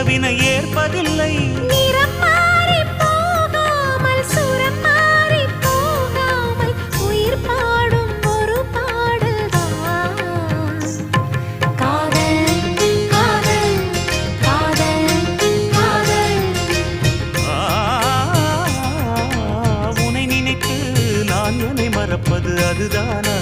உறவினை ஏற்பதில்லை. நிறம் மாறி போகாமல் சுரம் மாறி போகாமல் உயிர் பாடும் ஒரு பாடல்தான் காதல் காதல் காதல் காதல். உனை நினைத்து நான் என்னை மறப்பது அதுதானா?